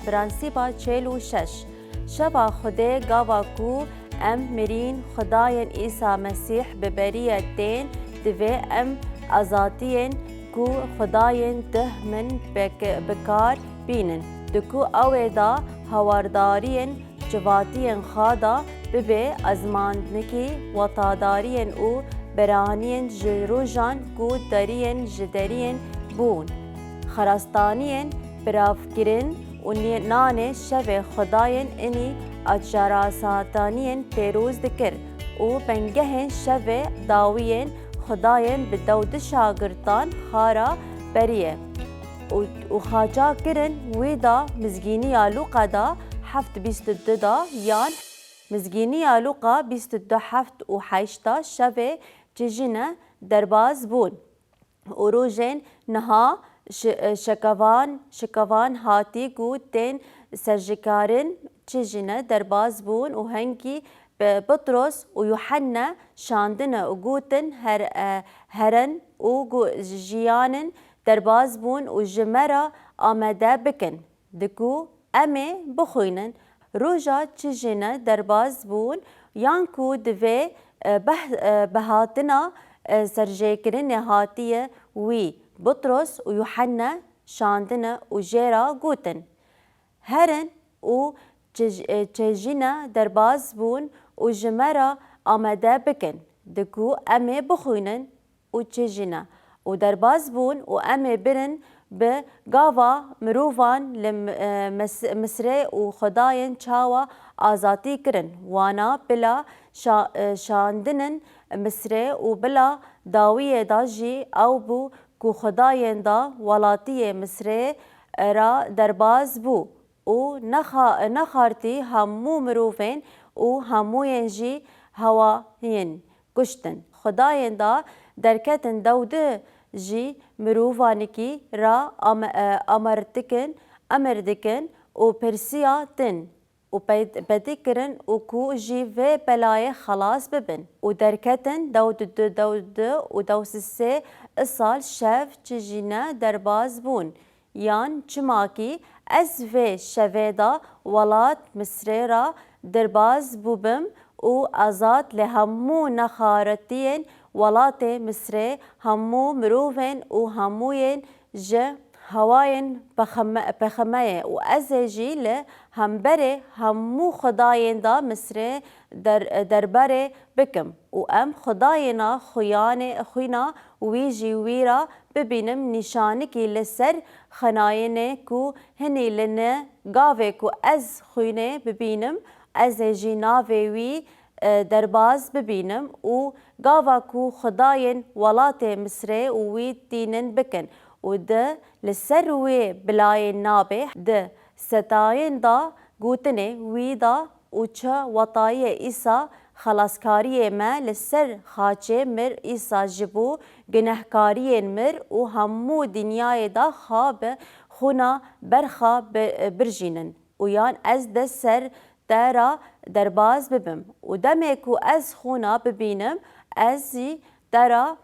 برانسیبا 46 شبا خدای گاوا کو ام مرین خداین عیسی مسیح ببریه دین دوی ام ازاتین کو خداین ده من بکار بینن دکو اویدا هواردارین جواتین خادا ببه ازماندنکی وطادارین او برانین جروجان کو دارین جدارین بون خراستانین برافگرین و نان شو خداین اینی اجراساتانین پیروز دکر و بنگهن شو داوین خداین بدود شاگردان خارا بریه و خاجا کرن ویدا مزگینی آلوقا دا 7:22 دا یان مزگینی آلوقا 22 7 و 8 شو ججنه درباز بون و روژن نها شکوان هاتی گو تین سرجکارن ججنه درباز بون و هنگی بطرس و یوحنا شاندنه و گوتن هرن و جیانن درباز بون و جمرا آمده بکن دکو امه بخوینن روژا چجنه درباز بون یانکو دوی بهاتنا سرجکرن هاتیه وی بطرس و یوحنا شاندنه و جیرا گوتن هرن و چجنه درباز بون و جمرا آمده بکن دکو امه بخوینن و چجنه و درباز بون و امه برن به گاوا مروفان مصر و خداین چاوا آزاتی کرن وانا بلا شاندنن مصر و بلا داوی داجی او بو کو خداین دا ولاتی مصر را درباز بو و نخارتی همو مروفین و هموین جی هواین کشتن خداین دا درکتن دوده جی مروفانکی را امردکن و پرسیا تن و بدکرن و کو جی و بلای خلاص ببن و درکتن دود و دوسسه سال شف چجینه درباز بون یان چماکی از و شویدا ولات مصر را درباز بوبم و ازاد لهمو نخارتین ولات مصر همو مروفن و هموین جه هواین بخمه و از جی له همبره همو خداین دا مصر دربره بکم و ام خداینا خوینا وی جی ویرا ببینم نشانکی لسر خناینه کو هنی لنه گاوه کو از خوینه ببینم از جی ناوه وی درباز ببینم و گاوا کو خداین ولات مصر و وی دینن بکن و ده لسر وی بلای نابه ده ستاین دا گوتنه وی دا و چه وطای ایسا خلاصکاری ما لسر خاچه مر ایسا جبو گنهکاری مر و همو دنیای دا خواب خونا برخا برجینن و یان از ده سر درا درباز ببم و دمکو از خونا ببینم از درا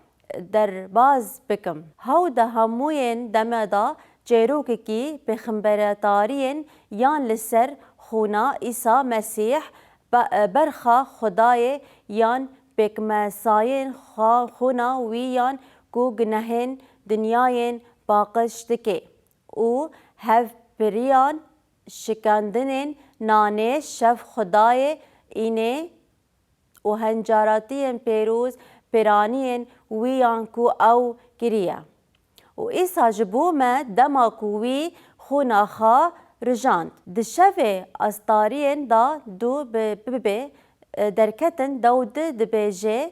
درباز بکم هاو ده هموین دمدا جیروکی کی بخمبرتارین یان لسر خونا عیسی مسیح برخا خدای یان بکمساین خونا ویان کو گناهین دنیاین باقش دکی و هف بریان شکندنین نانه شف خدای اینه و هنجاراتین پیروز پیرانین ویان کو او گریه و ایسا جبو ما دما کووی خوناخا رجاند دشوه استارین دا دو ببه درکتن دود دبیجه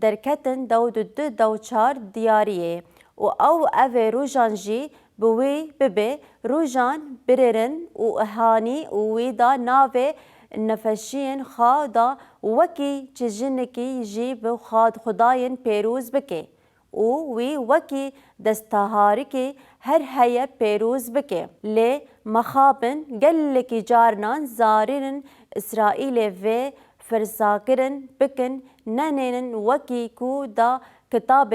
درکتن دود دو چار دیاریه و او روژان جی بوی ببه روژان بررن و اهانی و ویدا ناوه نفشین خادا وکی چجنکی جی بو خاد خداین پیروز بکه و وی وکی دستهاری که هر هیا پیروز بکه لی مخابن گلکی جارنان زارین اسرائیل و فرزاکرن بکن ننین وکی کو دا کتاب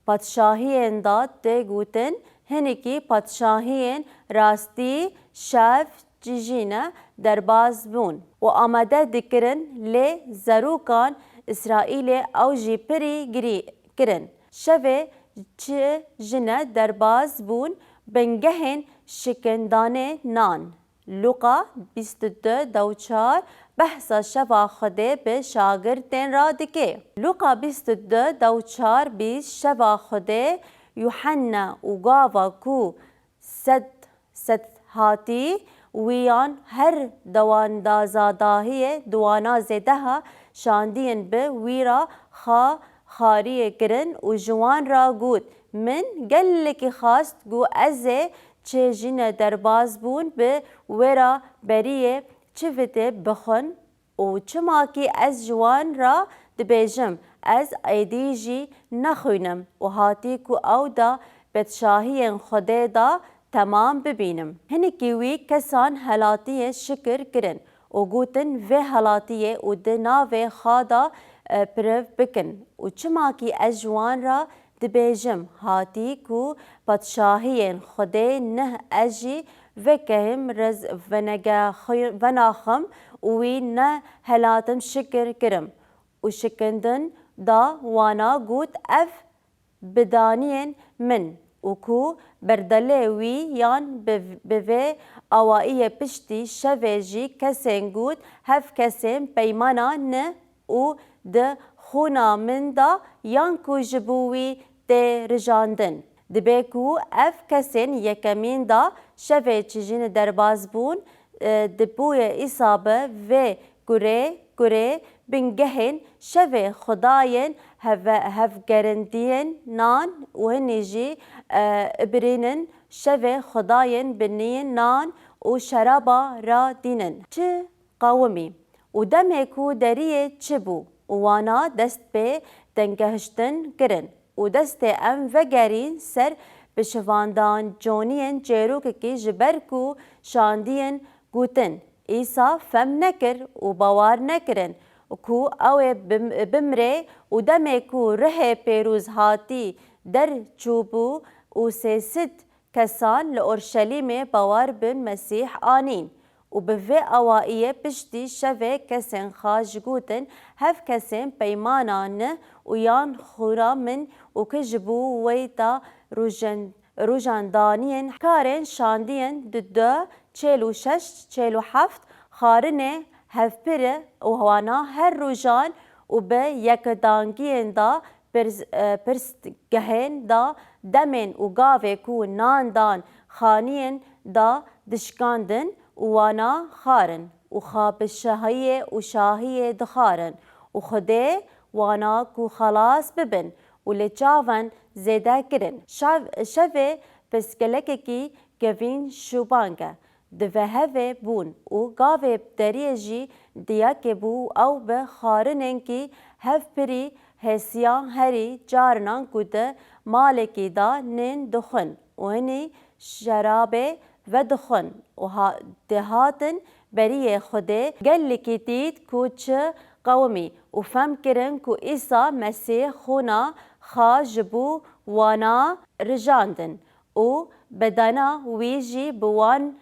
پادشاهین داد ده گوتن هنکی پادشاهین راستی شف جیجینه درباز بون و آماده دکرن لی زروکان اسرائیل او جی پری گری کرن شوه چه جنه درباز بون بنگهن شکندان نان لوقا 22:4 بحثا شفا خده به شاگردین را دکه لوقا 22:4 بیس شفا خده یوحنا و گاوا کو صد هاتی ویان هر دوانا زده شاندین به ویرا خاریه کرن و جوان را گود من گلکی خواست گو ازه چه جین درباز بون به ویرا بریه چوته بخون و چماکی از جوان را دبیجم از ایدیجی نخوینم و هاتی کو او دا بدشاهی خدا دا تمام ببینم هنکی وی کسان حلاتی شکر کرن و گوتن و حلاتی و دناو خدا پرو بکن و چماکی از جوان را دبیجم هاتی کو پادشاهی خدا نه اجی و کهم رز و ناخم وی نه حلاتم شکر کرم و شکندن دا وانا گوت اف بدانین من و کو بردله وی یان به اوایی پشتی شوه جی کسین گوت هف کسین پیمانا نه و ده خونا من دا یان کو جبوی ده رجاندن دبه کو اف کسین یکمین دا شوه چیجین درباز بون دبوی ایسابه و گره بنگهن شوه خداین هفگرندین نان و هنیجی برینن شوه خداین بنین نان و شرابا را دینن چه قومی و دمه کو دریه چه بو وانا دست به دنگهشتن کرن و دست ام وگرین سر بشواندان جونین جیروک کی جبر کو شاندین گوتن ایسا فهم نکر و باور نکرن کو او بمره و دمه کو ره پیروز هاتی در چوبو و سیست کسان لأورشلیم باور بن مسیح آنین و به اوائیه پشتی شوه کسین خاج گوتن هف کسین پیمانان و یان خورا من و کجبو ویتا روژاندانین کارن شاندین دو 46-47 خارنه هفپره و هوانا هر روژان و به یکدانگین دا پرستگهین دا دمین و گاوه کو نان دان خانین دا دشکاندن وانا خارن و خواب شاهی و شاهی دخارن و خده وانا کو خلاص ببن و لچاون زیده کرن شوه پسکلک کی گوین شوبانگه دوه هوه بون و گاوه دریجی دیا که بو او به خارنن کی هف پری حسیان هری جارنان کده مالکی دا نین دخن و هنی شرابه و دخن و دهاتن بری خوده گلکی دید کوچ قومی و فهم کرن کو ایسا مسیح خونا خاجبو وانا رجاندن و بدنا ویجی بوان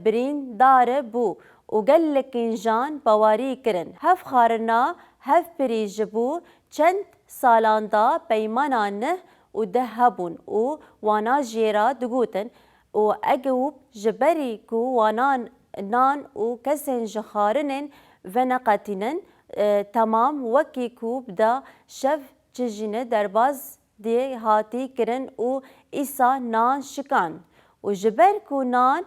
برین داره بو و گلکین جان باوری کرن هف خارنا هف پری جبو چند سالان دا پیمانان نه و ده هبون و وانا جیرا دگوتن و اگوب جبری کو وانان نان و کسین جخارنن و نقاتینن تمام وکی کوب دا شف چجینه درباز دی هاتی کرن و ایسا نان شکان و جبر کو نان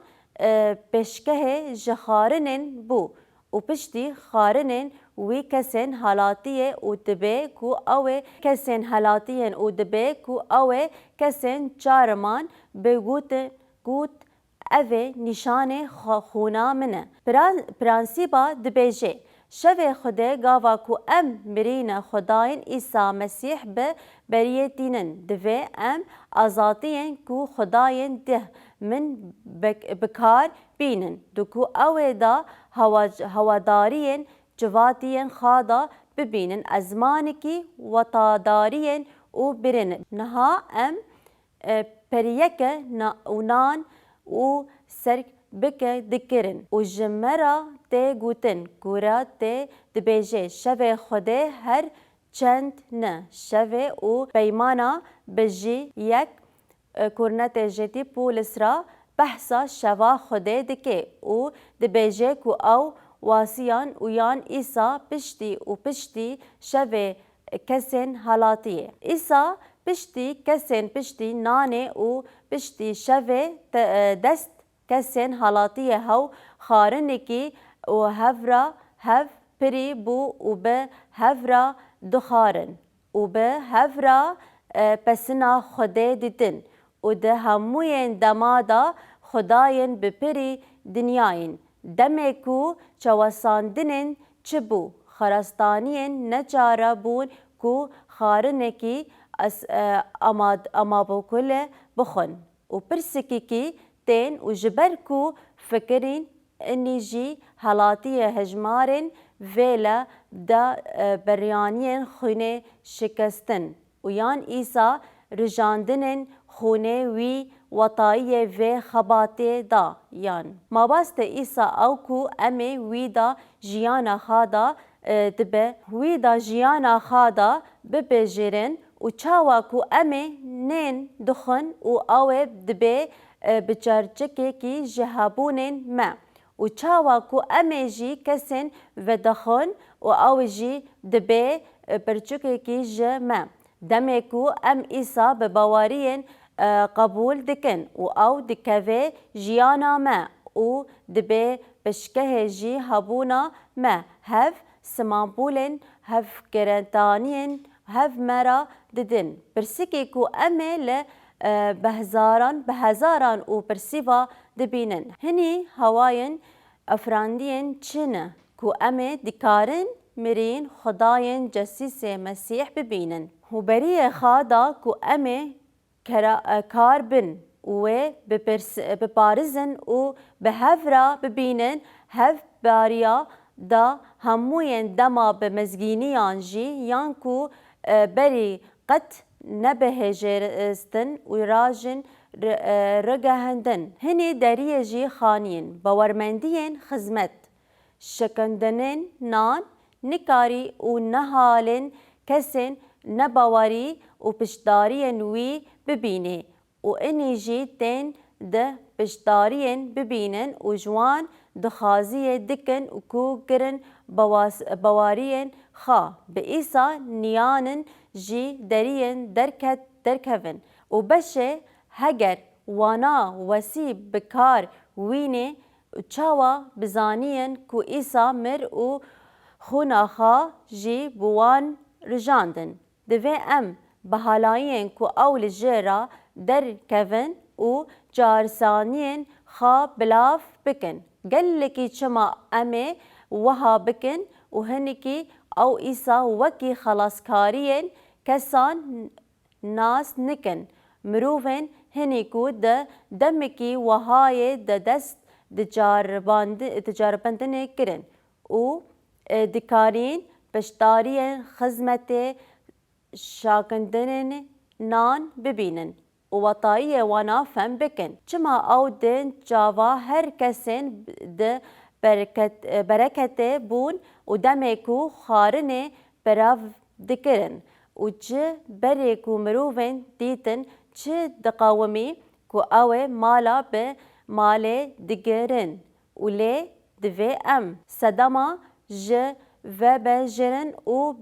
پشکه جخارنن بو و پشتی خارنن وی کسین حالاتیه و دبه کو اوه کسین حالاتیه و دبه کو اوه کسین چارمان بگوت اوه نشان خونا منه پرانسیبا دبیجه شوه خوده گاوا کو ام مرین خداین عیسی مسیح به بریه دینن دوه ام آزادین کو خداین ده من بکار بینن دو کو اوه دا هوادارین جواتین خادا ببینن ازمانی کی وطادارین و برن نها ام پریک و نان و سرک بکه دکرن و جمرا ته گوتن گورا ته دبیجه شوه خوده هر چند نه شوه و پیمانا بجی یک کرنت جتی پولس را بحثا شوا خوده دکه و دبیجه کو او واسیان و یان ایسا پشتی و پشتی شوه کسین حالاتیه ایسا پشتی کسین پشتی نانه و پشتی شوه دست کسین حالاتیه هاو خارنکی و هفرا هف پری بو و به هفرا دخارن و به هفرا پسنا خوده دیدن و ده هموین دمادا خداین بپری دنیاین دمکو چواساندنین چبو خرستانین نچارا بون کو خارنکی اما بکل بخون و پرسکی کی تین و جبر کو فکرین انی جی حالاتی هجمارین ویلا دا بریانین خونه شکستن و یان ایسا رجاندنین خونه وی وطایی و خباته دا یان ما باست ایسا او کو امی وی دا جیانا خادا دبه وی دا جیانا خادا ببجرن و چاوا کو امی نین دخن و او دبه بچرچکه کی جهابونین ما و چاوا کو امی جی کسین و دخن و او جی دبه برچکه کی جما دمکو ام ایسا بباورین قبول دکن و او دکوه جیانا ما و دبه بشکه جی هبونا ما هف سمانبولن هف گرانتانین هف مرا ددن برسکی کو امه بهزاران و برسیوا دبینن هنی هواین افراندین چنه کو امه دکارن مرین خداین جسیس مسیح ببینن و بری خادا کو امه کار بن و بپارزن و به هفرا ببینن هف باریا دا هموین دما به مزگینیان جی یان کو بری قط نبهجرستن و راجن رگهندن هنی دریه جی خانین باورمندین خدمت شکندنین نان نکاری و نهالن کسین نباوری و پشدارین وی ببینه و اینی جی تین ده پشدارین ببینن و جوان دخازی دکن و کو گرن باوارین خا به ایسا نیانن جی درین درکون و بشه هگر وانا وسی بکار وینه چاوا بزانین کو ایسا مر و خوناخا جی بوان رجاندن دوی ام بحالاین کو اول جرا درکون و جارسانین خا بلاف بکن گلکی چما امه وها بکن و هنکی او ایسا وکی خلاصکارین کسان ناس نکن مروفن هنیکو ده دمکی وهای ده دست دجاربندن کرن و دکارین پشتارین خدمت شاکندن نان ببینن و وطایی وانا فهم بکن چما او دن جاوا هر کسین ده برکت بون و دمکو خارنه براف دکرن و چه بریکو مروفن دیتن چه دقاومی کو او مالا به مال دگرن و لی دوی ام صدما جه و بجرن و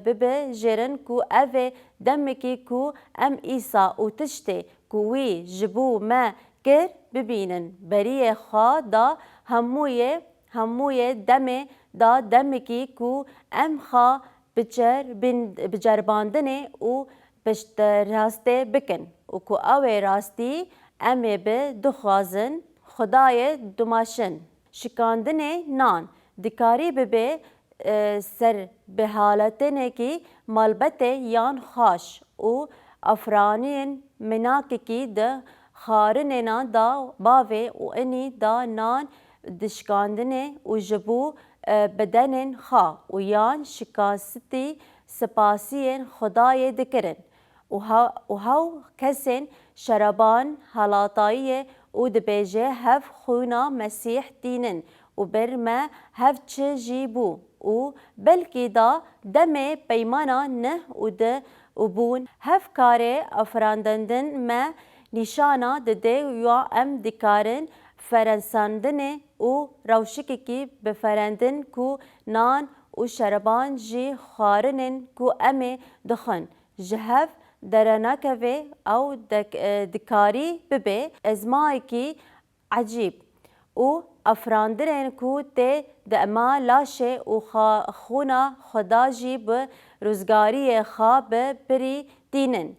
ببجرن کو او دمکی کو ام ایسا و تشته کوی جبو ما کر ببینن بری خوا دا هموی دم دا دمکی کو ام خوا بجرباندنه و پشت راسته بکن و کو او راستی ام به دخوازن خدای دماشن شکاندنه نان دکاری ببه سر به حالتنه کی مالبت یان خاش و افرانین مناکی کی ده خارننا دا باوه و اینی دا نان دشکاندنه و جبو بدنن خا و یان شکاستی سپاسین خدای دکرن و هاو کسین شرابان حالاتایی و دبیجه هف خونا مسیح دینن و برما هف چه جیبو و بلکی دا دم پیمانا نه و ده و بون هف کاره افراندندن ما نشانا دده یا ام دکارن فرنساندن و روشکی کی بفرندن کو نان و شربان جی خارنن کو ام دخن جهف درناکوه او دکاری ببه ازمای کی عجیب و افراندرین کو ته دما لاشه و خونا خدا جی به روزگاری خواب بری دینن